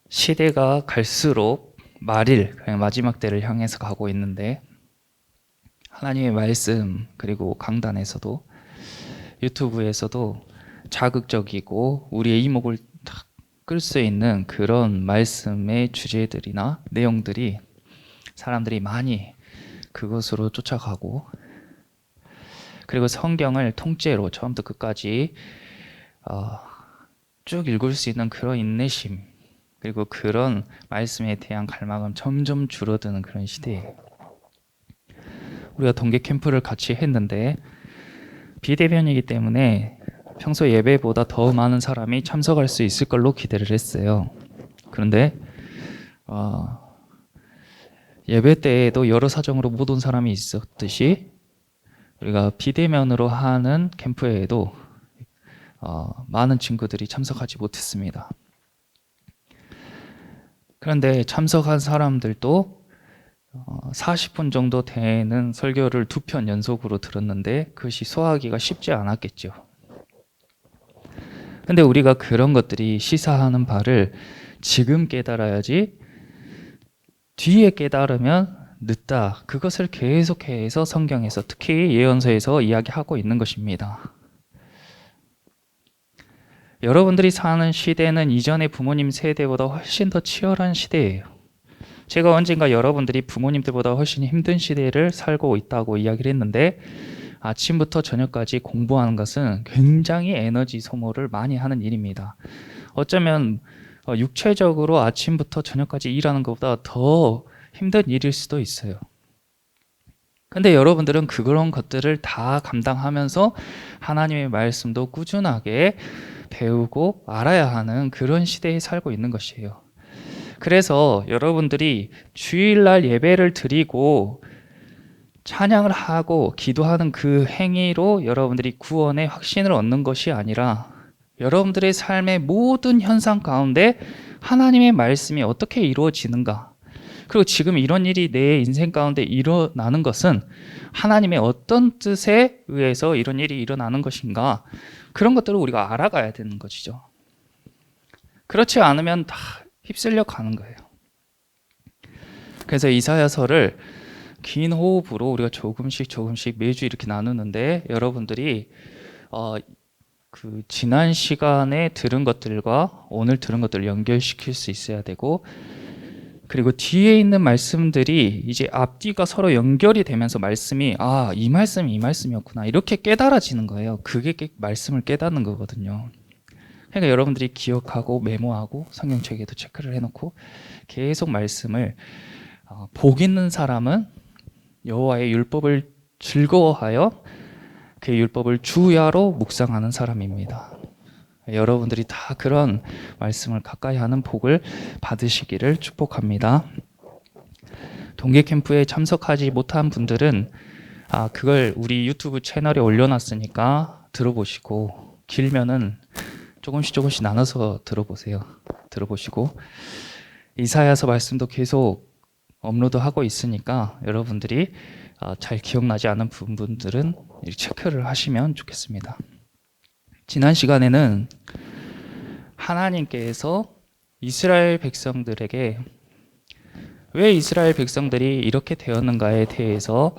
시대가 갈수록 말일, 그냥 마지막 때를 향해서 가고 있는데 하나님의 말씀 그리고 강단에서도 유튜브에서도 자극적이고 우리의 이목을 탁 끌 수 있는 그런 말씀의 주제들이나 내용들이 사람들이 많이 그것으로 쫓아가고, 그리고 성경을 통째로 처음부터 끝까지 쭉 읽을 수 있는 그런 인내심, 그리고 그런 말씀에 대한 갈망은 점점 줄어드는 그런 시대예요. 우리가 동계 캠프를 같이 했는데 비대면이기 때문에 평소 예배보다 더 많은 사람이 참석할 수 있을 걸로 기대를 했어요. 그런데 예배 때에도 여러 사정으로 못 온 사람이 있었듯이 우리가 비대면으로 하는 캠프에도 많은 친구들이 참석하지 못했습니다. 그런데 참석한 사람들도 40분 정도 되는 설교를 2편 연속으로 들었는데 그것이 소화하기가 쉽지 않았겠죠. 근데 우리가 그런 것들이 시사하는 바를 지금 깨달아야지 뒤에 깨달으면 늦다. 그것을 계속해서 성경에서, 특히 예언서에서 이야기하고 있는 것입니다. 여러분들이 사는 시대는 이전의 부모님 세대보다 훨씬 더 치열한 시대예요. 제가 언젠가 여러분들이 부모님들보다 훨씬 힘든 시대를 살고 있다고 이야기를 했는데, 아침부터 저녁까지 공부하는 것은 굉장히 에너지 소모를 많이 하는 일입니다. 어쩌면 육체적으로 아침부터 저녁까지 일하는 것보다 더 힘든 일일 수도 있어요. 근데 여러분들은 그런 것들을 다 감당하면서 하나님의 말씀도 꾸준하게 배우고 알아야 하는 그런 시대에 살고 있는 것이에요. 그래서 여러분들이 주일날 예배를 드리고 찬양을 하고 기도하는 그 행위로 여러분들이 구원의 확신을 얻는 것이 아니라 여러분들의 삶의 모든 현상 가운데 하나님의 말씀이 어떻게 이루어지는가, 그리고 지금 이런 일이 내 인생 가운데 일어나는 것은 하나님의 어떤 뜻에 의해서 이런 일이 일어나는 것인가, 그런 것들을 우리가 알아가야 되는 것이죠. 그렇지 않으면 다 휩쓸려 가는 거예요. 그래서 이사야서를 긴 호흡으로 우리가 조금씩 매주 이렇게 나누는데, 여러분들이 그 지난 시간에 들은 것들과 오늘 들은 것들을 연결시킬 수 있어야 되고, 그리고 뒤에 있는 말씀들이 이제 앞뒤가 서로 연결이 되면서 말씀이 이 말씀이 이 말씀이었구나 이렇게 깨달아지는 거예요. 그게 말씀을 깨닫는 거거든요. 그러니까 여러분들이 기억하고 메모하고 성경책에도 체크를 해놓고 계속 말씀을, 복 있는 사람은 여호와의 율법을 즐거워하여 그 율법을 주야로 묵상하는 사람입니다. 여러분들이 다 그런 말씀을 가까이 하는 복을 받으시기를 축복합니다. 동계 캠프에 참석하지 못한 분들은 그걸 우리 유튜브 채널에 올려놨으니까 들어보시고, 길면은 조금씩 나눠서 들어보시고 이사야서 말씀도 계속 업로드하고 있으니까 여러분들이 잘 기억나지 않은 부분들은 체크를 하시면 좋겠습니다. 지난 시간에는 하나님께서 이스라엘 백성들에게 왜 이스라엘 백성들이 이렇게 되었는가에 대해서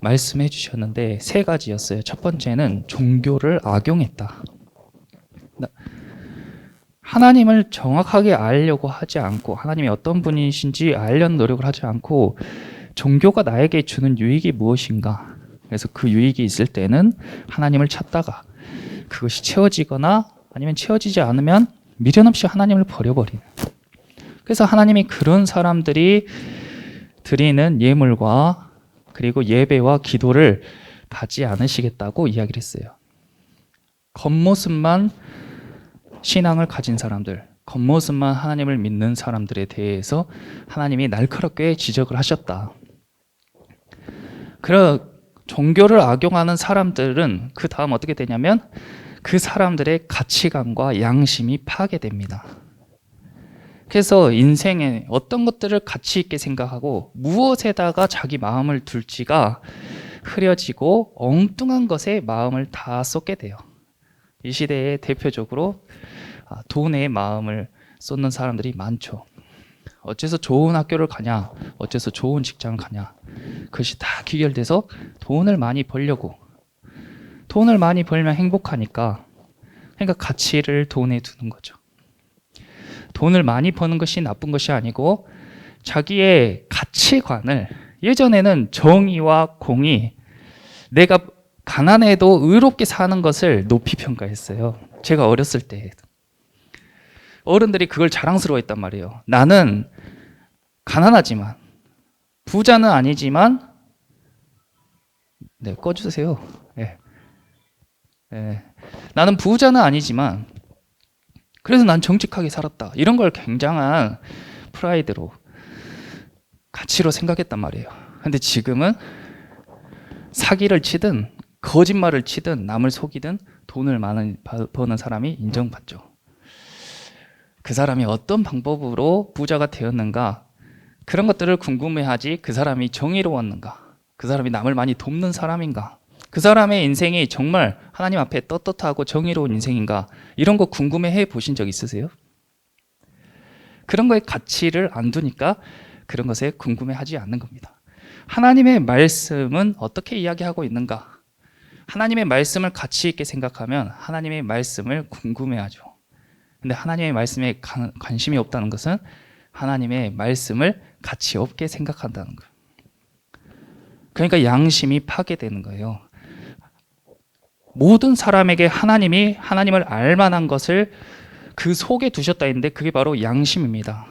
말씀해 주셨는데 3가지였어요. 첫 번째는 종교를 악용했다. 하나님을 정확하게 알려고 하지 않고, 하나님이 어떤 분이신지 알려는 노력을 하지 않고, 종교가 나에게 주는 유익이 무엇인가, 그래서 그 유익이 있을 때는 하나님을 찾다가 그것이 채워지거나 아니면 채워지지 않으면 미련 없이 하나님을 버려버리는, 그래서 하나님이 그런 사람들이 드리는 예물과 그리고 예배와 기도를 받지 않으시겠다고 이야기를 했어요. 겉모습만 신앙을 가진 사람들, 겉모습만 하나님을 믿는 사람들에 대해서 하나님이 날카롭게 지적을 하셨다. 그런 종교를 악용하는 사람들은 그 다음 어떻게 되냐면 그 사람들의 가치관과 양심이 파괴됩니다. 그래서 인생에 어떤 것들을 가치 있게 생각하고 무엇에다가 자기 마음을 둘지가 흐려지고 엉뚱한 것에 마음을 다 쏟게 돼요. 이 시대에 대표적으로 돈에 마음을 쏟는 사람들이 많죠. 어째서 좋은 학교를 가냐, 어째서 좋은 직장을 가냐, 그것이 다 귀결돼서 돈을 많이 벌려고. 돈을 많이 벌면 행복하니까, 그러니까 가치를 돈에 두는 거죠. 돈을 많이 버는 것이 나쁜 것이 아니고 자기의 가치관을, 예전에는 정의와 공의, 내가 가난해도 의롭게 사는 것을 높이 평가했어요. 제가 어렸을 때 어른들이 그걸 자랑스러워했단 말이에요. 나는 가난하지만, 부자는 아니지만, 네, 꺼주세요. 네. 네. 나는 부자는 아니지만 그래서 난 정직하게 살았다, 이런 걸 굉장한 프라이드로, 가치로 생각했단 말이에요. 근데 지금은 사기를 치든 거짓말을 치든 남을 속이든 돈을 많이 버는 사람이 인정받죠. 그 사람이 어떤 방법으로 부자가 되었는가, 그런 것들을 궁금해하지, 그 사람이 정의로웠는가, 그 사람이 남을 많이 돕는 사람인가, 그 사람의 인생이 정말 하나님 앞에 떳떳하고 정의로운 인생인가, 이런 거 궁금해해 보신 적 있으세요? 그런 거에 가치를 안 두니까 그런 것에 궁금해하지 않는 겁니다. 하나님의 말씀은 어떻게 이야기하고 있는가, 하나님의 말씀을 가치 있게 생각하면 하나님의 말씀을 궁금해하죠. 근데 하나님의 말씀에 관심이 없다는 것은 하나님의 말씀을 가치 없게 생각한다는 거예요. 그러니까 양심이 파괴되는 거예요. 모든 사람에게 하나님을 알만한 것을 그 속에 두셨다 했는데 그게 바로 양심입니다.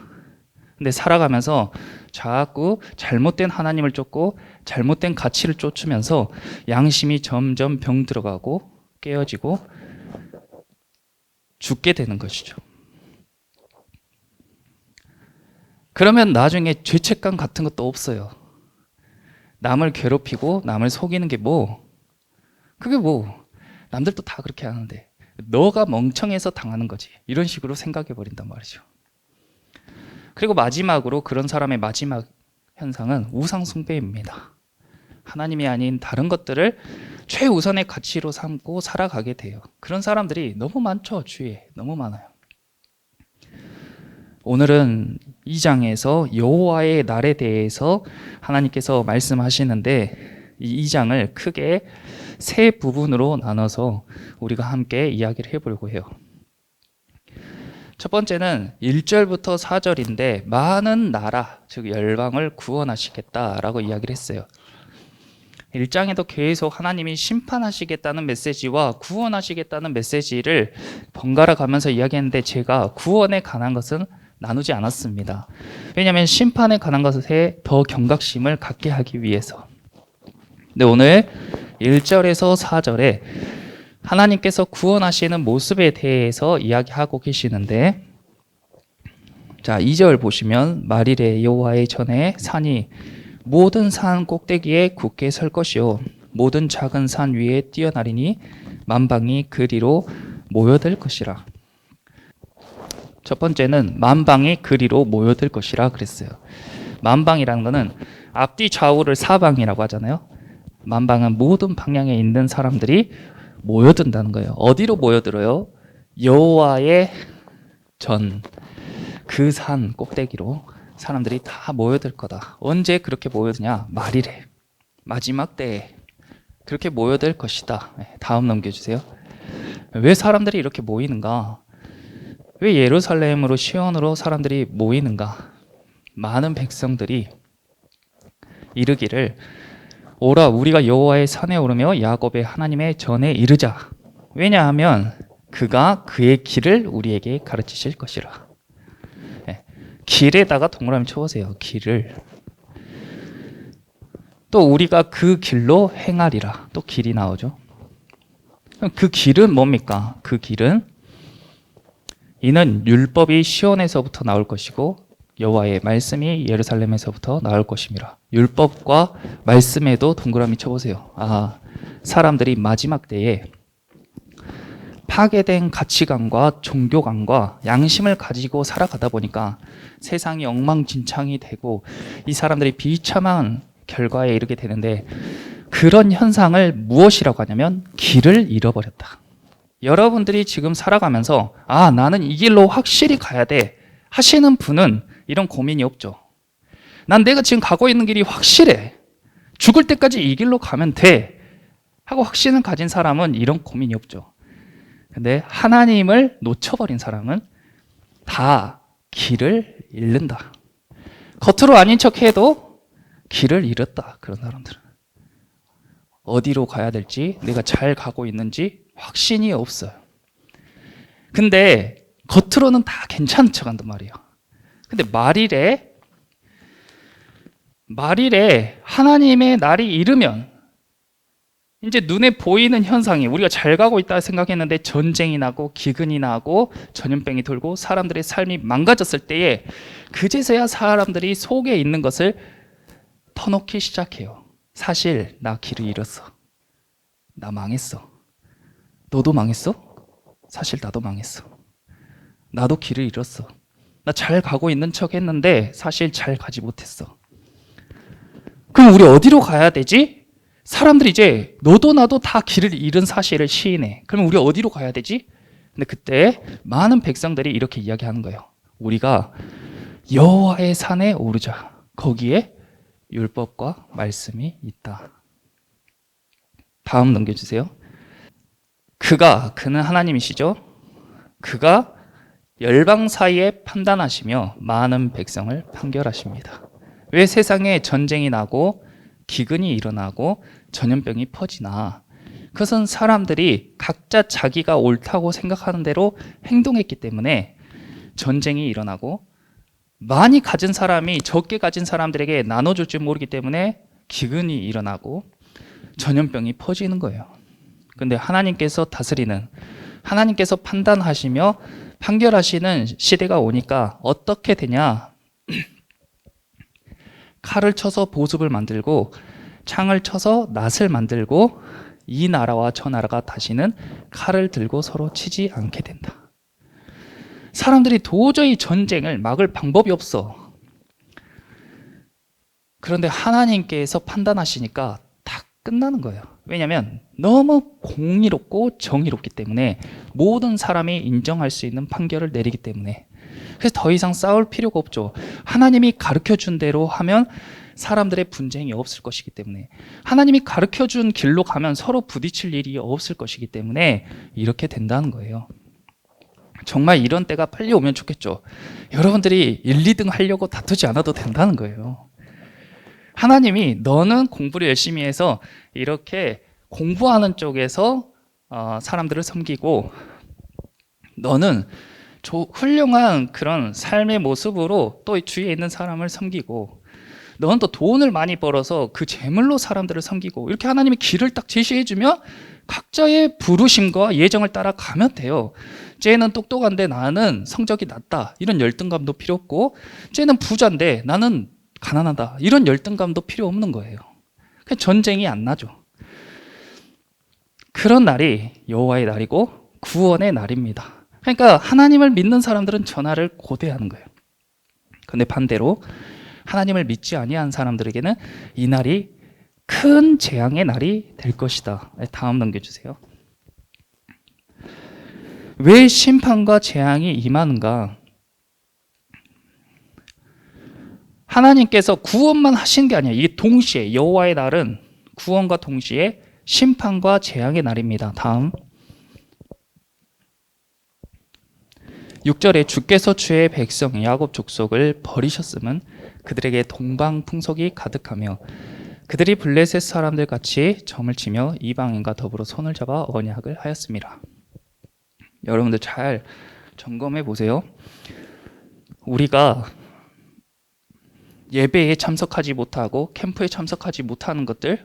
근데 살아가면서 자꾸 잘못된 하나님을 쫓고 잘못된 가치를 쫓으면서 양심이 점점 병들어가고 깨어지고 죽게 되는 것이죠. 그러면 나중에 죄책감 같은 것도 없어요. 남을 괴롭히고 남을 속이는 게 그게 남들도 다 그렇게 하는데 너가 멍청해서 당하는 거지, 이런 식으로 생각해 버린단 말이죠. 그리고 마지막으로 그런 사람의 마지막 현상은 우상 숭배입니다. 하나님이 아닌 다른 것들을 최우선의 가치로 삼고 살아가게 돼요. 그런 사람들이 너무 많죠. 주위에 너무 많아요. 오늘은 2장에서 여호와의 날에 대해서 하나님께서 말씀하시는데, 이 2장을 크게 세 부분으로 나눠서 우리가 함께 이야기를 해보려고 해요. 첫 번째는 1절부터 4절인데 많은 나라, 즉 열방을 구원하시겠다라고 이야기를 했어요. 1장에도 계속 하나님이 심판하시겠다는 메시지와 구원하시겠다는 메시지를 번갈아 가면서 이야기했는데 제가 구원에 관한 것은 나누지 않았습니다. 왜냐하면 심판에 관한 것에 더 경각심을 갖게 하기 위해서. 근데 오늘 1절에서 4절에 하나님께서 구원하시는 모습에 대해서 이야기하고 계시는데, 자 2절 보시면 말일에 여호와의 전에 산이 모든 산 꼭대기에 굳게 설 것이요 모든 작은 산 위에 뛰어나리니 만방이 그리로 모여들 것이라. 첫 번째는 만방이 그리로 모여들 것이라 그랬어요. 만방이라는 거는 앞뒤 좌우를 사방이라고 하잖아요. 만방은 모든 방향에 있는 사람들이 모여든다는 거예요. 어디로 모여들어요? 여호와의 전, 그 산 꼭대기로 사람들이 다 모여들 거다. 언제 그렇게 모여드냐? 말일에, 마지막 때에 그렇게 모여들 것이다. 다음 넘겨주세요. 왜 사람들이 이렇게 모이는가? 왜 예루살렘으로 시온으로 사람들이 모이는가? 많은 백성들이 이르기를 오라 우리가 여호와의 산에 오르며 야곱의 하나님의 전에 이르자. 왜냐하면 그가 그의 길을 우리에게 가르치실 것이라. 길에다가 동그라미 쳐보세요. 길을. 또 우리가 그 길로 행하리라. 또 길이 나오죠. 그 길은 뭡니까? 그 길은 이는 율법이 시온에서부터 나올 것이고 여호와의 말씀이 예루살렘에서부터 나올 것입니다. 율법과 말씀에도 동그라미 쳐보세요. 사람들이 마지막 때에 파괴된 가치관과 종교관과 양심을 가지고 살아가다 보니까 세상이 엉망진창이 되고 이 사람들이 비참한 결과에 이르게 되는데, 그런 현상을 무엇이라고 하냐면 길을 잃어버렸다. 여러분들이 지금 살아가면서 나는 이 길로 확실히 가야 돼 하시는 분은 이런 고민이 없죠. 난 내가 지금 가고 있는 길이 확실해. 죽을 때까지 이 길로 가면 돼. 하고 확신을 가진 사람은 이런 고민이 없죠. 근데 하나님을 놓쳐버린 사람은 다 길을 잃는다. 겉으로 아닌 척해도 길을 잃었다. 그런 사람들은 어디로 가야 될지, 내가 잘 가고 있는지 확신이 없어요. 근데 겉으로는 다 괜찮은 척 한단 말이에요. 근데 말일에 하나님의 날이 이르면 이제 눈에 보이는 현상이, 우리가 잘 가고 있다 생각했는데 전쟁이 나고 기근이 나고 전염병이 돌고 사람들의 삶이 망가졌을 때에 그제서야 사람들이 속에 있는 것을 터놓기 시작해요. 사실 나 길을 잃었어. 나 망했어. 너도 망했어? 사실 나도 망했어. 나도 길을 잃었어. 나 잘 가고 있는 척 했는데 사실 잘 가지 못했어. 그럼 우리 어디로 가야 되지? 사람들이 이제 너도 나도 다 길을 잃은 사실을 시인해. 그럼 우리 어디로 가야 되지? 근데 그때 많은 백성들이 이렇게 이야기하는 거예요. 우리가 여호와의 산에 오르자. 거기에 율법과 말씀이 있다. 다음 넘겨주세요. 그는 하나님이시죠. 그가 열방 사이에 판단하시며 많은 백성을 판결하십니다. 왜 세상에 전쟁이 나고 기근이 일어나고 전염병이 퍼지나? 그것은 사람들이 각자 자기가 옳다고 생각하는 대로 행동했기 때문에 전쟁이 일어나고, 많이 가진 사람이 적게 가진 사람들에게 나눠줄 줄 모르기 때문에 기근이 일어나고 전염병이 퍼지는 거예요. 근데 하나님께서 다스리는, 하나님께서 판단하시며 판결하시는 시대가 오니까 어떻게 되냐? 칼을 쳐서 보습을 만들고 창을 쳐서 낫을 만들고 이 나라와 저 나라가 다시는 칼을 들고 서로 치지 않게 된다. 사람들이 도저히 전쟁을 막을 방법이 없어. 그런데 하나님께서 판단하시니까 다 끝나는 거예요. 왜냐하면 너무 공의롭고 정의롭기 때문에, 모든 사람이 인정할 수 있는 판결을 내리기 때문에. 그래서 더 이상 싸울 필요가 없죠. 하나님이 가르쳐준 대로 하면 사람들의 분쟁이 없을 것이기 때문에, 하나님이 가르쳐준 길로 가면 서로 부딪힐 일이 없을 것이기 때문에 이렇게 된다는 거예요. 정말 이런 때가 빨리 오면 좋겠죠. 여러분들이 1, 2등 하려고 다투지 않아도 된다는 거예요. 하나님이 너는 공부를 열심히 해서 이렇게 공부하는 쪽에서 사람들을 섬기고, 너는 훌륭한 그런 삶의 모습으로 또 주위에 있는 사람을 섬기고, 너는 또 돈을 많이 벌어서 그 재물로 사람들을 섬기고, 이렇게 하나님이 길을 딱 제시해주면 각자의 부르심과 예정을 따라 가면 돼요. 쟤는 똑똑한데 나는 성적이 낮다, 이런 열등감도 필요 없고, 쟤는 부자인데 나는 가난하다, 이런 열등감도 필요 없는 거예요. 그냥 전쟁이 안 나죠. 그런 날이 여호와의 날이고 구원의 날입니다. 그러니까 하나님을 믿는 사람들은 저 날을 고대하는 거예요. 그런데 반대로 하나님을 믿지 아니한 사람들에게는 이 날이 큰 재앙의 날이 될 것이다. 다음 넘겨주세요. 왜 심판과 재앙이 임하는가? 하나님께서 구원만 하신 게 아니에요. 이게 동시에, 여호와의 날은 구원과 동시에 심판과 재앙의 날입니다. 다음 6절에 주께서 주의 백성 야곱 족속을 버리셨음은 그들에게 동방풍속이 가득하며 그들이 블레셋 사람들 같이 점을 치며 이방인과 더불어 손을 잡아 언약을 하였습니다. 여러분들 잘 점검해 보세요. 우리가 예배에 참석하지 못하고 캠프에 참석하지 못하는 것들,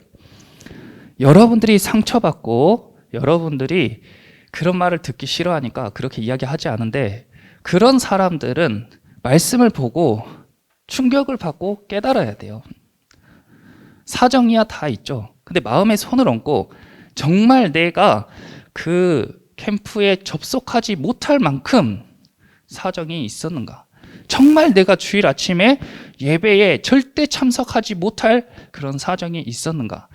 여러분들이 상처받고 여러분들이 그런 말을 듣기 싫어하니까 그렇게 이야기하지 않은데, 그런 사람들은 말씀을 보고 충격을 받고 깨달아야 돼요. 사정이야 다 있죠. 근데 마음에 손을 얹고 정말 내가 그 캠프에 접속하지 못할 만큼 사정이 있었는가, 정말 내가 주일 아침에 예배에 절대 참석하지 못할 그런 사정이 있었는가.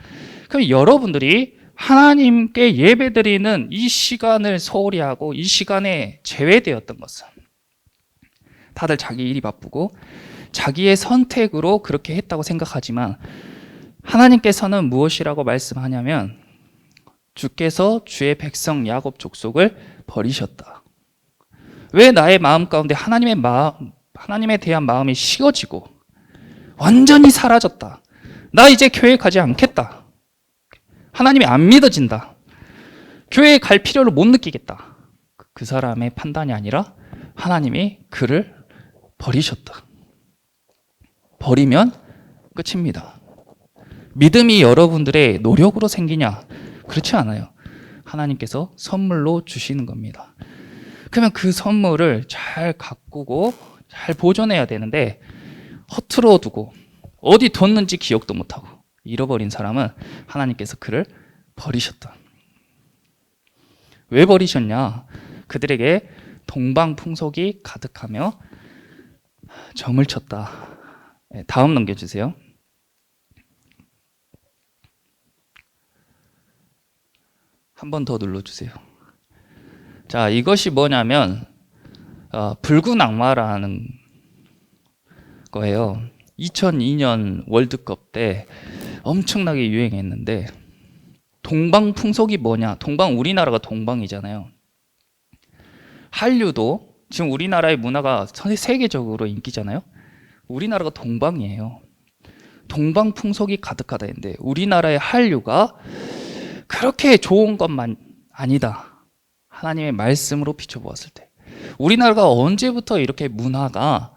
그럼 여러분들이 하나님께 예배드리는 이 시간을 소홀히 하고 이 시간에 제외되었던 것은 다들 자기 일이 바쁘고 자기의 선택으로 그렇게 했다고 생각하지만 하나님께서는 무엇이라고 말씀하냐면 주께서 주의 백성 야곱 족속을 버리셨다. 왜 나의 마음 가운데 하나님에 대한 마음이 식어지고 완전히 사라졌다. 나 이제 교회 가지 않겠다. 하나님이 안 믿어진다. 교회에 갈 필요를 못 느끼겠다. 그 사람의 판단이 아니라 하나님이 그를 버리셨다. 버리면 끝입니다. 믿음이 여러분들의 노력으로 생기냐? 그렇지 않아요. 하나님께서 선물로 주시는 겁니다. 그러면 그 선물을 잘 가꾸고 잘 보존해야 되는데 허투루 두고 어디 뒀는지 기억도 못하고 잃어버린 사람은 하나님께서 그를 버리셨다. 왜 버리셨냐? 그들에게 동방풍속이 가득하며 점을 쳤다. 다음 넘겨주세요. 한 번 더 눌러주세요. 자, 이것이 뭐냐면 붉은 악마라는 거예요. 2002년 월드컵 때 엄청나게 유행했는데 동방풍속이 뭐냐? 우리나라가 동방이잖아요. 한류도 지금 우리나라의 문화가 세계적으로 인기잖아요. 우리나라가 동방이에요. 동방풍속이 가득하다 했는데 우리나라의 한류가 그렇게 좋은 것만 아니다. 하나님의 말씀으로 비춰보았을 때 우리나라가 언제부터 이렇게 문화가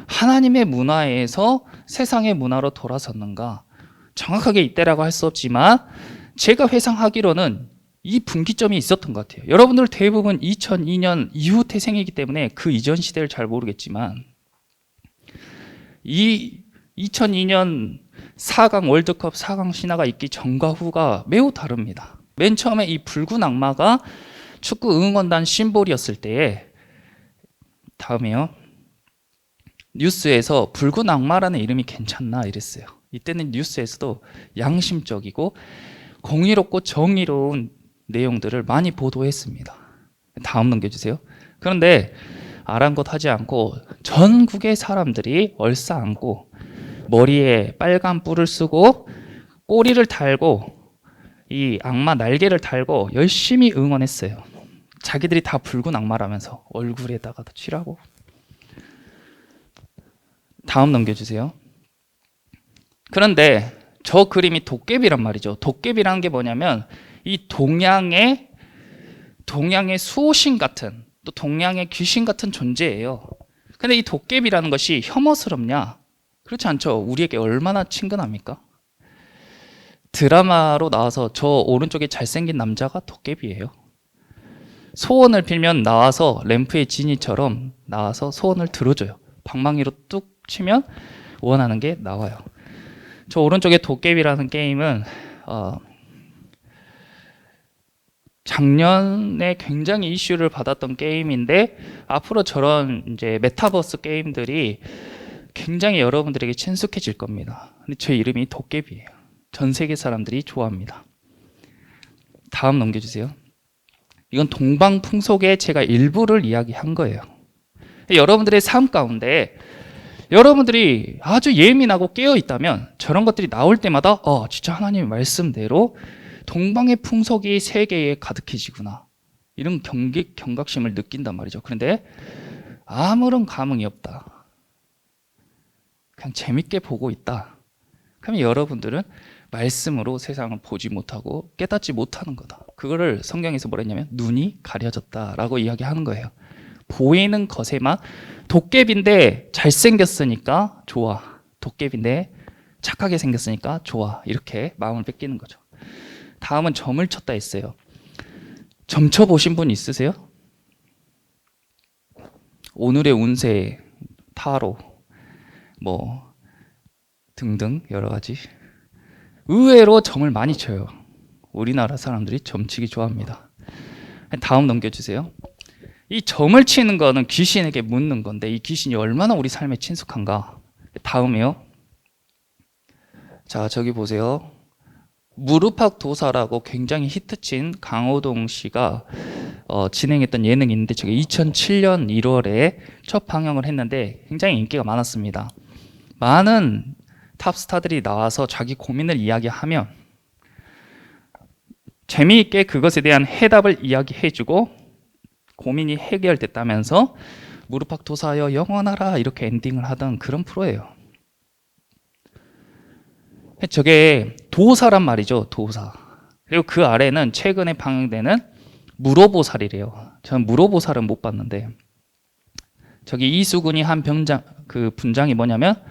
하나님의 문화에서 세상의 문화로 돌아섰는가? 정확하게 이때라고 할 수 없지만 제가 회상하기로는 이 분기점이 있었던 것 같아요. 여러분들 대부분 2002년 이후 태생이기 때문에 그 이전 시대를 잘 모르겠지만 이 2002년 4강 월드컵 4강 신화가 있기 전과 후가 매우 다릅니다. 맨 처음에 이 붉은 악마가 축구 응원단 심볼이었을 때에 다음에요. 뉴스에서 붉은 악마라는 이름이 괜찮나 이랬어요. 이때는 뉴스에서도 양심적이고 공의롭고 정의로운 내용들을 많이 보도했습니다. 다음 넘겨주세요. 그런데 아랑곳하지 않고 전국의 사람들이 얼싸안고 머리에 빨간 뿔을 쓰고 꼬리를 달고 이 악마 날개를 달고 열심히 응원했어요. 자기들이 다 붉은 악마라면서 얼굴에다가도 칠하고. 다음 넘겨주세요. 그런데 저 그림이 도깨비란 말이죠. 도깨비라는 게 뭐냐면 이 동양의 수호신 같은 또 동양의 귀신 같은 존재예요. 근데 이 도깨비라는 것이 혐오스럽냐? 그렇지 않죠. 우리에게 얼마나 친근합니까? 드라마로 나와서 저 오른쪽에 잘생긴 남자가 도깨비예요. 소원을 빌면 나와서 램프의 지니처럼 나와서 소원을 들어줘요. 방망이로 뚝 치면 원하는 게 나와요. 저 오른쪽에 도깨비라는 게임은 작년에 굉장히 이슈를 받았던 게임인데 앞으로 저런 이제 메타버스 게임들이 굉장히 여러분들에게 친숙해질 겁니다. 근데 제 이름이 도깨비예요. 전 세계 사람들이 좋아합니다. 다음 넘겨주세요. 이건 동방풍속의 제가 일부를 이야기한 거예요. 여러분들의 삶 가운데 여러분들이 아주 예민하고 깨어 있다면 저런 것들이 나올 때마다 진짜 하나님의 말씀대로 동방의 풍속이 세계에 가득해지구나. 이런 경각심을 느낀단 말이죠. 그런데 아무런 감흥이 없다. 그냥 재밌게 보고 있다. 그러면 여러분들은 말씀으로 세상을 보지 못하고 깨닫지 못하는 거다. 그거를 성경에서 뭐라 했냐면 눈이 가려졌다라고 이야기하는 거예요. 보이는 것에만 도깨비인데 잘생겼으니까 좋아. 도깨비인데 착하게 생겼으니까 좋아. 이렇게 마음을 뺏기는 거죠. 다음은 점을 쳤다 했어요. 점 쳐보신 분 있으세요? 오늘의 운세, 타로, 뭐 등등 여러 가지. 의외로 점을 많이 쳐요. 우리나라 사람들이 점치기 좋아합니다. 다음 넘겨주세요. 이 점을 치는 거는 귀신에게 묻는 건데 이 귀신이 얼마나 우리 삶에 친숙한가. 다음이요. 자, 저기 보세요. 무릎팍 도사라고 굉장히 히트친 강호동 씨가 진행했던 예능인데 제가 2007년 1월에 첫 방영을 했는데 굉장히 인기가 많았습니다. 많은 탑스타들이 나와서 자기 고민을 이야기하면 재미있게 그것에 대한 해답을 이야기해주고 고민이 해결됐다면서 무릎팍 도사여 영원하라 이렇게 엔딩을 하던 그런 프로예요. 저게 도사란 말이죠. 도사. 그리고 그 아래는 최근에 방영되는 무로보살이래요. 저는 무로보살은 못 봤는데 저기 이수근이 한 분장이 뭐냐면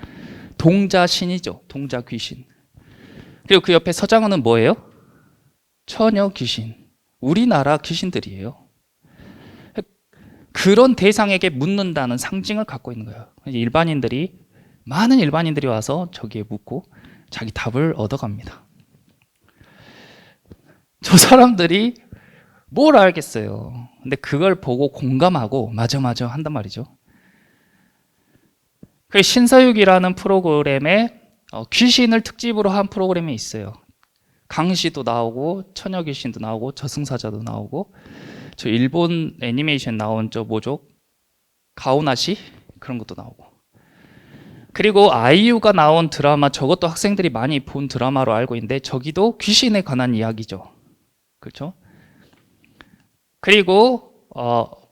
동자신이죠. 동자 귀신. 그리고 그 옆에 서장훈은 뭐예요? 처녀 귀신. 우리나라 귀신들이에요. 그런 대상에게 묻는다는 상징을 갖고 있는 거예요. 많은 일반인들이 와서 저기에 묻고 자기 답을 얻어갑니다. 저 사람들이 뭘 알겠어요. 근데 그걸 보고 공감하고 맞아 한단 말이죠. 그 신서유기라는 프로그램에 귀신을 특집으로 한 프로그램이 있어요. 강시도 나오고 처녀 귀신도 나오고 저승사자도 나오고 저 일본 애니메이션 나온 저 뭐죠? 가오나시 그런 것도 나오고. 그리고 아이유가 나온 드라마 저것도 학생들이 많이 본 드라마로 알고 있는데 저기도 귀신에 관한 이야기죠. 그렇죠? 그리고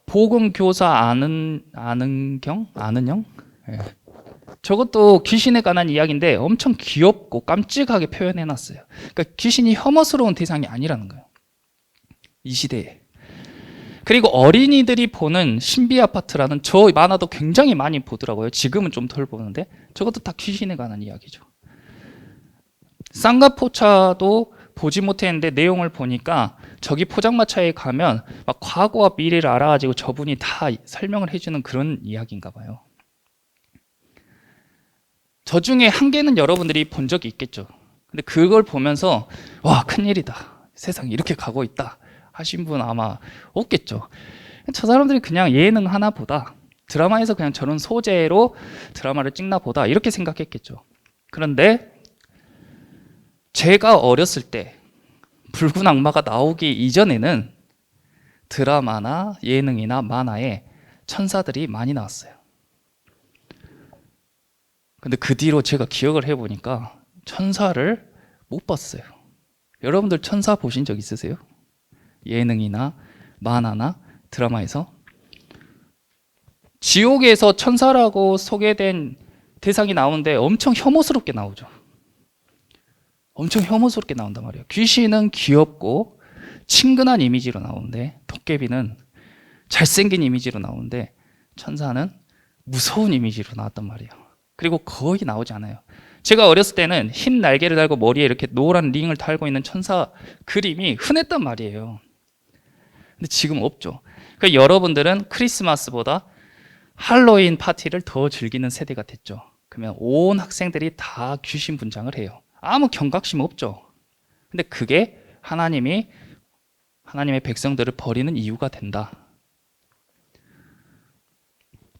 보금교사 아는형? 네. 저것도 귀신에 관한 이야기인데 엄청 귀엽고 깜찍하게 표현해놨어요. 그러니까 귀신이 혐오스러운 대상이 아니라는 거예요. 이 시대에. 그리고 어린이들이 보는 신비아파트라는 저 만화도 굉장히 많이 보더라고요. 지금은 좀 덜 보는데 저것도 다 귀신에 관한 이야기죠. 쌍가포차도 보지 못했는데 내용을 보니까 저기 포장마차에 가면 막 과거와 미래를 알아가지고 저분이 다 설명을 해주는 그런 이야기인가 봐요. 저 중에 한 개는 여러분들이 본 적이 있겠죠. 근데 그걸 보면서 와 큰일이다. 세상이 이렇게 가고 있다 하신 분 아마 없겠죠. 저 사람들이 그냥 예능 하나 보다 드라마에서 그냥 저런 소재로 드라마를 찍나 보다 이렇게 생각했겠죠. 그런데 제가 어렸을 때 붉은 악마가 나오기 이전에는 드라마나 예능이나 만화에 천사들이 많이 나왔어요. 근데 그 뒤로 제가 기억을 해보니까 천사를 못 봤어요. 여러분들 천사 보신 적 있으세요? 예능이나 만화나 드라마에서? 지옥에서 천사라고 소개된 대상이 나오는데 엄청 혐오스럽게 나오죠. 엄청 혐오스럽게 나온단 말이에요. 귀신은 귀엽고 친근한 이미지로 나오는데 도깨비는 잘생긴 이미지로 나오는데 천사는 무서운 이미지로 나왔단 말이에요. 그리고 거의 나오지 않아요. 제가 어렸을 때는 흰 날개를 달고 머리에 이렇게 노란 링을 달고 있는 천사 그림이 흔했단 말이에요. 근데 지금 없죠. 그러니까 여러분들은 크리스마스보다 할로윈 파티를 더 즐기는 세대가 됐죠. 그러면 온 학생들이 다 귀신 분장을 해요. 아무 경각심 없죠. 근데 그게 하나님의 백성들을 버리는 이유가 된다.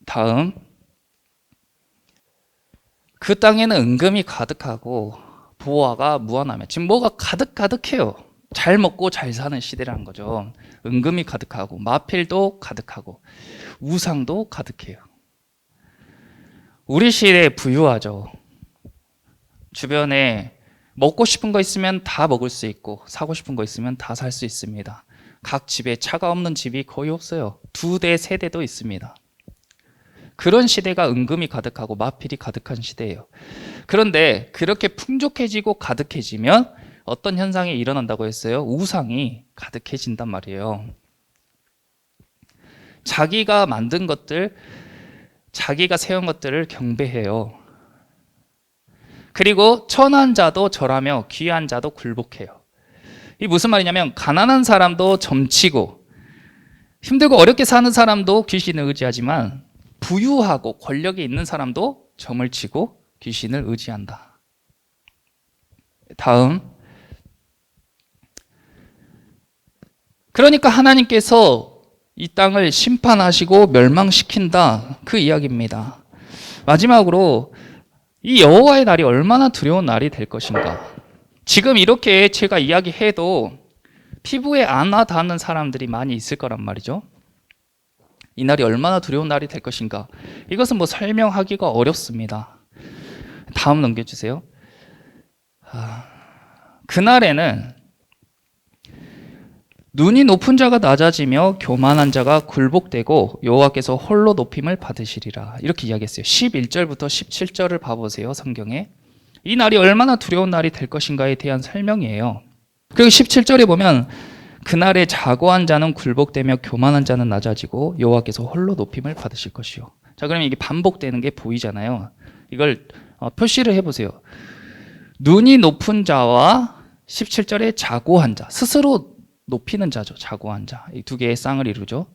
다음, 그 땅에는 은금이 가득하고 보화가 무한하며, 지금 뭐가 가득해요. 잘 먹고 잘 사는 시대라는 거죠. 은금이 가득하고 마필도 가득하고 우상도 가득해요. 우리 시대에 부유하죠. 주변에 먹고 싶은 거 있으면 다 먹을 수 있고 사고 싶은 거 있으면 다 살 수 있습니다. 각 집에 차가 없는 집이 거의 없어요. 2대, 3대도 있습니다. 그런 시대가 은금이 가득하고 마필이 가득한 시대예요. 그런데 그렇게 풍족해지고 가득해지면 어떤 현상이 일어난다고 했어요? 우상이 가득해진단 말이에요. 자기가 만든 것들, 자기가 세운 것들을 경배해요. 그리고 천한 자도 절하며 귀한 자도 굴복해요. 이게 무슨 말이냐면 가난한 사람도 점치고 힘들고 어렵게 사는 사람도 귀신을 의지하지만 부유하고 권력이 있는 사람도 점을 치고 귀신을 의지한다. 다음, 그러니까 하나님께서 이 땅을 심판하시고 멸망시킨다, 그 이야기입니다. 마지막으로 이 여호와의 날이 얼마나 두려운 날이 될 것인가. 지금 이렇게 제가 이야기해도 피부에 안 와닿는 사람들이 많이 있을 거란 말이죠. 이 날이 얼마나 두려운 날이 될 것인가. 이것은 뭐 설명하기가 어렵습니다. 다음 넘겨주세요. 그날에는 눈이 높은 자가 낮아지며 교만한 자가 굴복되고 여호와께서 홀로 높임을 받으시리라. 이렇게 이야기했어요. 11절부터 17절을 봐보세요. 성경에. 이 날이 얼마나 두려운 날이 될 것인가에 대한 설명이에요. 그리고 17절에 보면 그날에 자고한 자는 굴복되며 교만한 자는 낮아지고 여호와께서 홀로 높임을 받으실 것이요. 자, 그러면 이게 반복되는 게 보이잖아요. 이걸 표시를 해보세요. 눈이 높은 자와 17절에 자고한 자, 스스로 높이는 자죠. 자고한 자. 이 두 개의 쌍을 이루죠.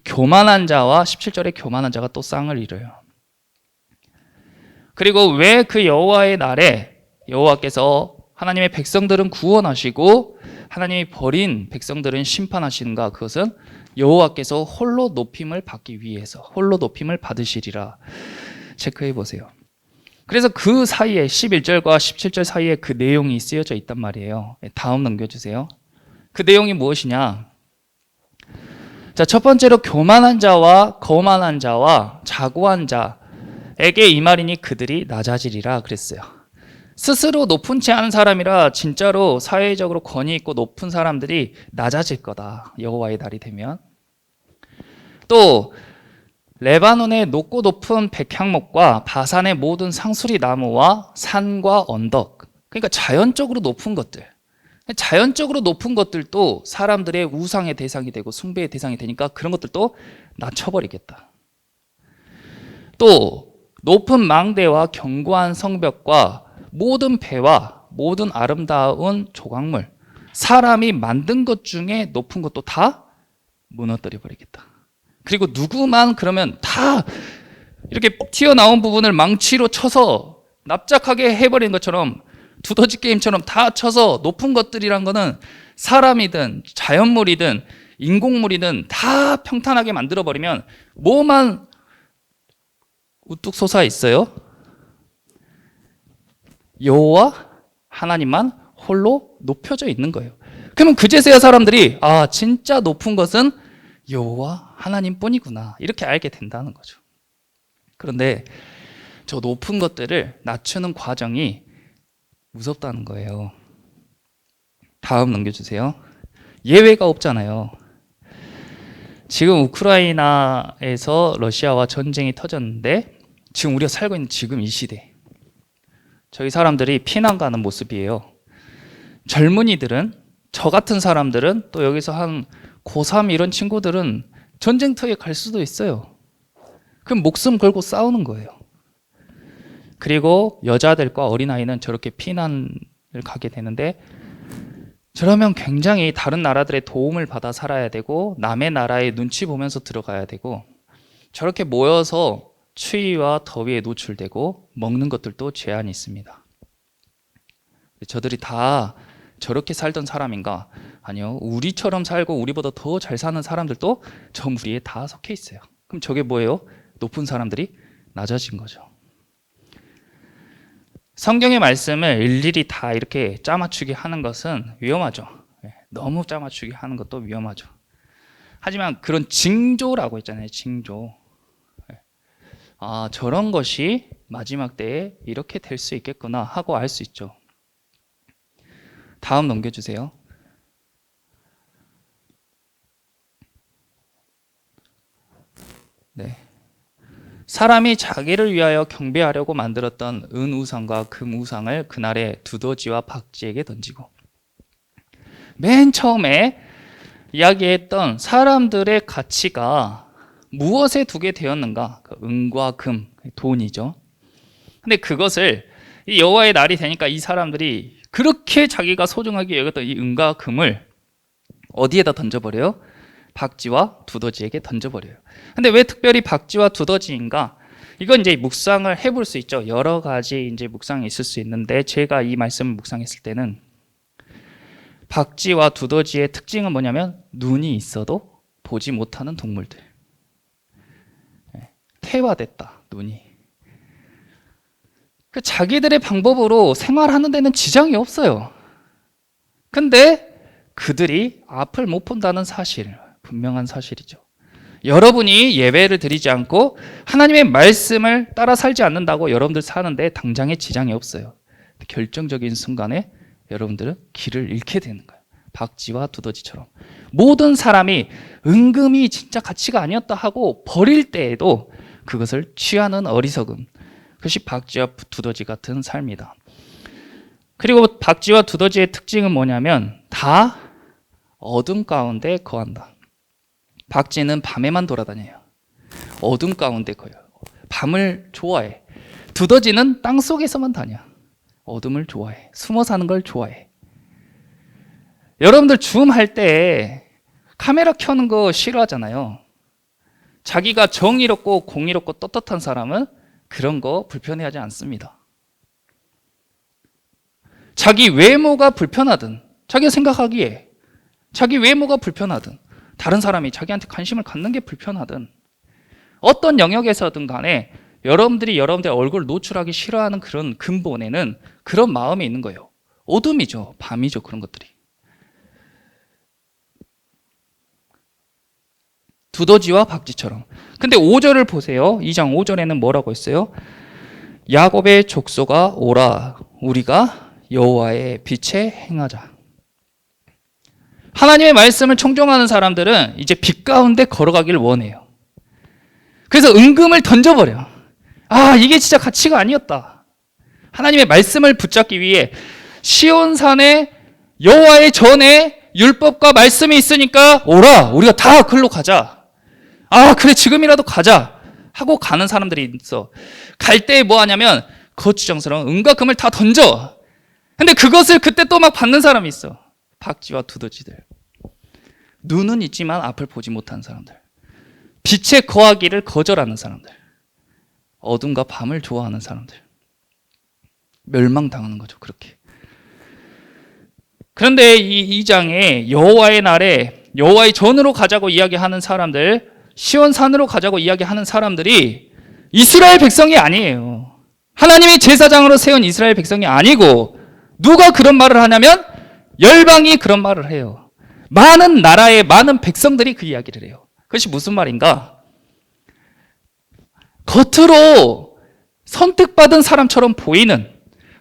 교만한 자와 17절에 교만한 자가 또 쌍을 이뤄요. 그리고 왜 그 여호와의 날에 여호와께서 하나님의 백성들은 구원하시고 하나님이 버린 백성들은 심판하시는가? 그것은 여호와께서 홀로 높임을 받기 위해서, 홀로 높임을 받으시리라. 체크해 보세요. 그래서 그 사이에 11절과 17절 사이에 그 내용이 쓰여져 있단 말이에요. 다음 넘겨주세요. 그 내용이 무엇이냐? 자, 첫 번째로 교만한 자와 거만한 자와 자고한 자에게 이 말이니 그들이 낮아지리라 그랬어요. 스스로 높은 채 하는 사람이라 진짜로 사회적으로 권위 있고 높은 사람들이 낮아질 거다. 여호와의 날이 되면. 또 레바논의 높고 높은 백향목과 바산의 모든 상수리 나무와 산과 언덕, 그러니까 자연적으로 높은 것들, 자연적으로 높은 것들도 사람들의 우상의 대상이 되고 숭배의 대상이 되니까 그런 것들도 낮춰버리겠다. 또 높은 망대와 견고한 성벽과 모든 배와 모든 아름다운 조각물, 사람이 만든 것 중에 높은 것도 다 무너뜨려 버리겠다. 그리고 누구만 그러면 다 이렇게 튀어나온 부분을 망치로 쳐서 납작하게 해버린 것처럼, 두더지 게임처럼 다 쳐서 높은 것들이란 거는 사람이든 자연물이든 인공물이든 다 평탄하게 만들어버리면 뭐만 우뚝 솟아 있어요? 여호와 하나님만 홀로 높여져 있는 거예요. 그러면 그제서야 사람들이 진짜 높은 것은 여호와 하나님뿐이구나 이렇게 알게 된다는 거죠. 그런데 저 높은 것들을 낮추는 과정이 무섭다는 거예요. 다음 넘겨주세요. 예외가 없잖아요. 지금 우크라이나에서 러시아와 전쟁이 터졌는데 지금 우리가 살고 있는 지금 이 시대, 저희 사람들이 피난 가는 모습이에요. 젊은이들은, 저 같은 사람들은, 또 여기서 한 고3 이런 친구들은 전쟁터에 갈 수도 있어요. 그럼 목숨 걸고 싸우는 거예요. 그리고 여자들과 어린아이는 저렇게 피난을 가게 되는데, 저러면 굉장히 다른 나라들의 도움을 받아 살아야 되고 남의 나라의 눈치 보면서 들어가야 되고, 저렇게 모여서 추위와 더위에 노출되고 먹는 것들도 제한이 있습니다. 저들이 다 저렇게 살던 사람인가? 아니요. 우리처럼 살고 우리보다 더 잘 사는 사람들도 저 무리에 다 속해 있어요. 그럼 저게 뭐예요? 높은 사람들이 낮아진 거죠. 성경의 말씀을 일일이 다 이렇게 짜맞추게 하는 것은 위험하죠. 너무 짜맞추게 하는 것도 위험하죠. 하지만 그런 징조라고 했잖아요. 징조. 저런 것이 마지막 때에 이렇게 될 수 있겠구나 하고 알 수 있죠. 다음 넘겨주세요. 네. 사람이 자기를 위하여 경배하려고 만들었던 은우상과 금우상을 그날에 두더지와 박쥐에게 던지고, 맨 처음에 이야기했던 사람들의 가치가 무엇에 두게 되었는가? 은과 금, 돈이죠. 근데 그것을 이 여호와의 날이 되니까 이 사람들이 그렇게 자기가 소중하게 여겼던 이 은과 금을 어디에다 던져버려요? 박쥐와 두더지에게 던져버려요. 근데 왜 특별히 박쥐와 두더지인가? 이건 이제 묵상을 해볼 수 있죠. 여러 가지 이제 묵상이 있을 수 있는데, 제가 이 말씀을 묵상했을 때는 박쥐와 두더지의 특징은 뭐냐면 눈이 있어도 보지 못하는 동물들. 퇴화됐다, 눈이. 자기들의 방법으로 생활하는 데는 지장이 없어요. 근데 그들이 앞을 못 본다는 사실, 분명한 사실이죠. 여러분이 예배를 드리지 않고 하나님의 말씀을 따라 살지 않는다고 여러분들 사는데 당장의 지장이 없어요. 결정적인 순간에 여러분들은 길을 잃게 되는 거예요. 박쥐와 두더지처럼. 모든 사람이 은금이 진짜 가치가 아니었다 하고 버릴 때에도 그것을 취하는 어리석음. 그것이 박쥐와 두더지 같은 삶이다. 그리고 박쥐와 두더지의 특징은 뭐냐면 다 어둠 가운데 거한다. 박쥐는 밤에만 돌아다녀요. 어둠 가운데 거요. 밤을 좋아해. 두더지는 땅 속에서만 다녀. 어둠을 좋아해. 숨어 사는 걸 좋아해. 여러분들 줌 할 때 카메라 켜는 거 싫어하잖아요. 자기가 정의롭고 공의롭고 떳떳한 사람은 그런 거 불편해하지 않습니다. 자기 외모가 불편하든, 자기가 생각하기에 자기 외모가 불편하든, 다른 사람이 자기한테 관심을 갖는 게 불편하든, 어떤 영역에서든 간에 여러분들이 여러분들의 얼굴을 노출하기 싫어하는 그런 근본에는 그런 마음이 있는 거예요. 어둠이죠. 밤이죠. 그런 것들이. 두더지와 박쥐처럼. 근데 5절을 보세요. 2장 5절에는 뭐라고 했어요? 야곱의 족속아 오라, 우리가 여호와의 빛에 행하자. 하나님의 말씀을 청종하는 사람들은 이제 빛 가운데 걸어가기를 원해요. 그래서 은금을 던져버려. 아, 이게 진짜 가치가 아니었다. 하나님의 말씀을 붙잡기 위해 시온산에 여호와의 전에 율법과 말씀이 있으니까 오라, 우리가 다 글로 가자. 아, 그래, 지금이라도 가자 하고 가는 사람들이 있어. 갈 때 뭐 하냐면 거추장스러운 은과 금을 다 던져. 근데 그것을 그때 또 막 받는 사람이 있어. 박쥐와 두더지들. 눈은 있지만 앞을 보지 못하는 사람들. 빛에 거하기를 거절하는 사람들. 어둠과 밤을 좋아하는 사람들. 멸망당하는 거죠. 그렇게. 그런데 이 2장에 여호와의 날에 여호와의 전으로 가자고 이야기하는 사람들, 시온산으로 가자고 이야기하는 사람들이 이스라엘 백성이 아니에요. 하나님이 제사장으로 세운 이스라엘 백성이 아니고, 누가 그런 말을 하냐면 열방이 그런 말을 해요. 많은 나라의 많은 백성들이 그 이야기를 해요. 그것이 무슨 말인가? 겉으로 선택받은 사람처럼 보이는,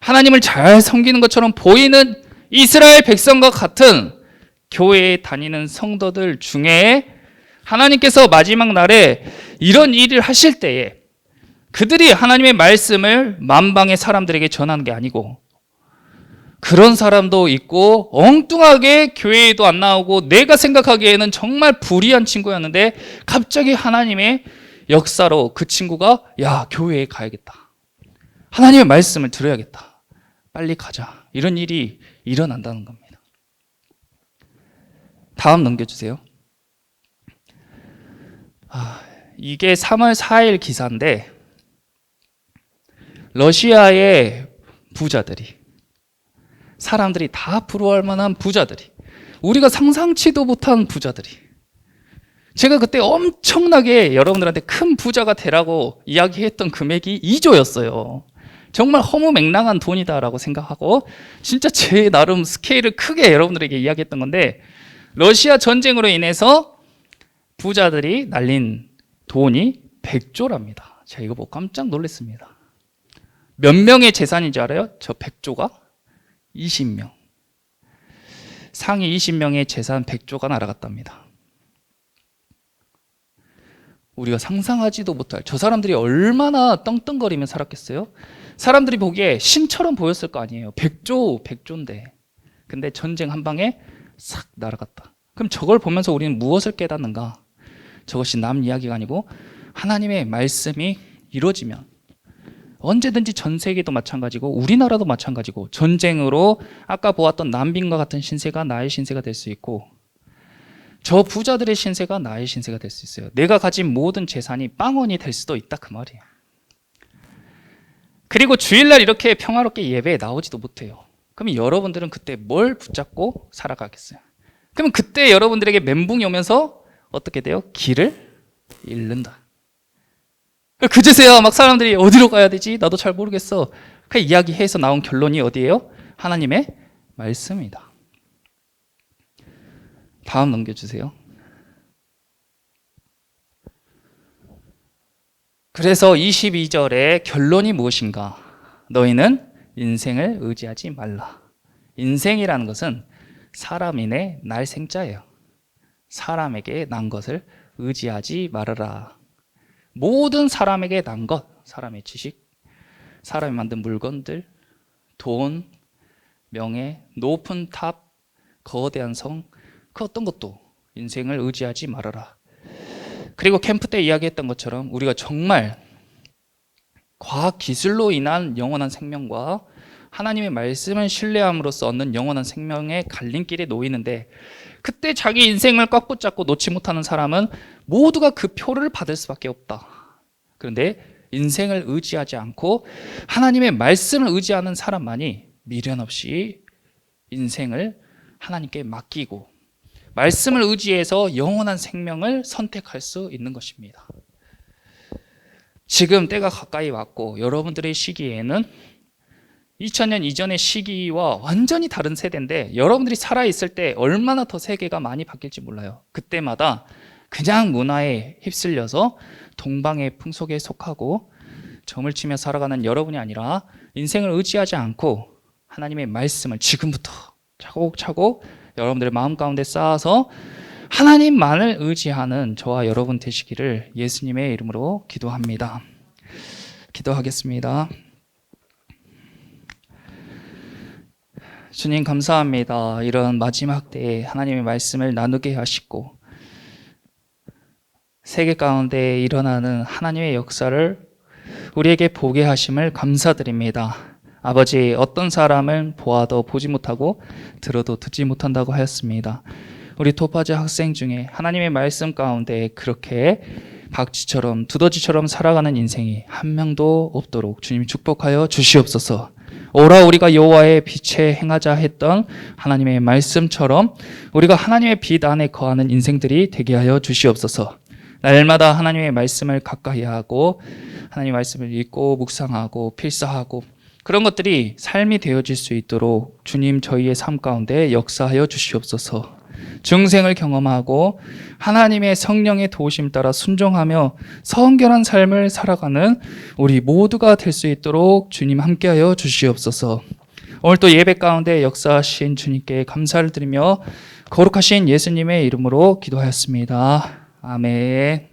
하나님을 잘 섬기는 것처럼 보이는 이스라엘 백성과 같은 교회에 다니는 성도들 중에 하나님께서 마지막 날에 이런 일을 하실 때에 그들이 하나님의 말씀을 만방의 사람들에게 전하는 게 아니고, 그런 사람도 있고 엉뚱하게 교회에도 안 나오고 내가 생각하기에는 정말 불의한 친구였는데 갑자기 하나님의 역사로 그 친구가 야, 교회에 가야겠다, 하나님의 말씀을 들어야겠다, 빨리 가자, 이런 일이 일어난다는 겁니다. 다음 넘겨주세요. 이게 3월 4일 기사인데, 러시아의 부자들이, 사람들이 다 부러워할 만한 부자들이, 우리가 상상치도 못한 부자들이, 제가 그때 엄청나게 여러분들한테 큰 부자가 되라고 이야기했던 금액이 2조였어요. 정말 허무맹랑한 돈이다라고 생각하고 진짜 제 나름 스케일을 크게 여러분들에게 이야기했던 건데, 러시아 전쟁으로 인해서 부자들이 날린 돈이 100조랍니다. 제가 이거 보고 깜짝 놀랐습니다. 몇 명의 재산인지 알아요? 저 100조가? 20명. 상위 20명의 재산 100조가 날아갔답니다. 우리가 상상하지도 못할, 저 사람들이 얼마나 떵떵거리며 살았겠어요? 사람들이 보기에 신처럼 보였을 거 아니에요. 100조인데. 근데 전쟁 한 방에 싹 날아갔다. 그럼 저걸 보면서 우리는 무엇을 깨닫는가? 저것이 남 이야기가 아니고 하나님의 말씀이 이루어지면 언제든지 전 세계도 마찬가지고 우리나라도 마찬가지고, 전쟁으로 아까 보았던 난빈과 같은 신세가 나의 신세가 될 수 있고, 저 부자들의 신세가 나의 신세가 될 수 있어요. 내가 가진 모든 재산이 빵원이 될 수도 있다, 그 말이에요. 그리고 주일날 이렇게 평화롭게 예배에 나오지도 못해요. 그럼 여러분들은 그때 뭘 붙잡고 살아가겠어요? 그러면 그때 여러분들에게 멘붕이 오면서 어떻게 돼요? 길을 잃는다. 그제서야 막 사람들이 어디로 가야 되지? 나도 잘 모르겠어. 그 이야기해서 나온 결론이 어디예요? 하나님의 말씀이다. 다음 넘겨주세요. 그래서 22절의 결론이 무엇인가? 너희는 인생을 의지하지 말라. 인생이라는 것은 사람인의 날생자예요. 사람에게 난 것을 의지하지 말아라. 모든 사람에게 난 것, 사람의 지식, 사람이 만든 물건들, 돈, 명예, 높은 탑, 거대한 성, 그 어떤 것도 인생을 의지하지 말아라. 그리고 캠프 때 이야기했던 것처럼 우리가 정말 과학 기술로 인한 영원한 생명과 하나님의 말씀을 신뢰함으로써 얻는 영원한 생명의 갈림길에 놓이는데, 그때 자기 인생을 꽉 붙잡고 놓지 못하는 사람은 모두가 그 표를 받을 수밖에 없다. 그런데 인생을 의지하지 않고 하나님의 말씀을 의지하는 사람만이 미련 없이 인생을 하나님께 맡기고 말씀을 의지해서 영원한 생명을 선택할 수 있는 것입니다. 지금 때가 가까이 왔고 여러분들의 시기에는 2000년 이전의 시기와 완전히 다른 세대인데, 여러분들이 살아있을 때 얼마나 더 세계가 많이 바뀔지 몰라요. 그때마다 그냥 문화에 휩쓸려서 동방의 풍속에 속하고 점을 치며 살아가는 여러분이 아니라 인생을 의지하지 않고 하나님의 말씀을 지금부터 차곡차곡 여러분들의 마음 가운데 쌓아서 하나님만을 의지하는 저와 여러분 되시기를 예수님의 이름으로 기도합니다. 기도하겠습니다. 주님 감사합니다. 이런 마지막 때에 하나님의 말씀을 나누게 하시고 세계 가운데 일어나는 하나님의 역사를 우리에게 보게 하심을 감사드립니다. 아버지, 어떤 사람은 보아도 보지 못하고 들어도 듣지 못한다고 하였습니다. 우리 토파즈 학생 중에 하나님의 말씀 가운데 그렇게 박쥐처럼 두더지처럼 살아가는 인생이 한 명도 없도록 주님이 축복하여 주시옵소서. 오라 우리가 여호와의 빛에 행하자 했던 하나님의 말씀처럼 우리가 하나님의 빛 안에 거하는 인생들이 되게 하여 주시옵소서. 날마다 하나님의 말씀을 가까이 하고 하나님의 말씀을 읽고 묵상하고 필사하고 그런 것들이 삶이 되어질 수 있도록 주님 저희의 삶 가운데 역사하여 주시옵소서. 중생을 경험하고 하나님의 성령의 도우심 따라 순종하며 성결한 삶을 살아가는 우리 모두가 될 수 있도록 주님 함께하여 주시옵소서. 오늘 또 예배 가운데 역사하신 주님께 감사를 드리며 거룩하신 예수님의 이름으로 기도하였습니다. 아멘.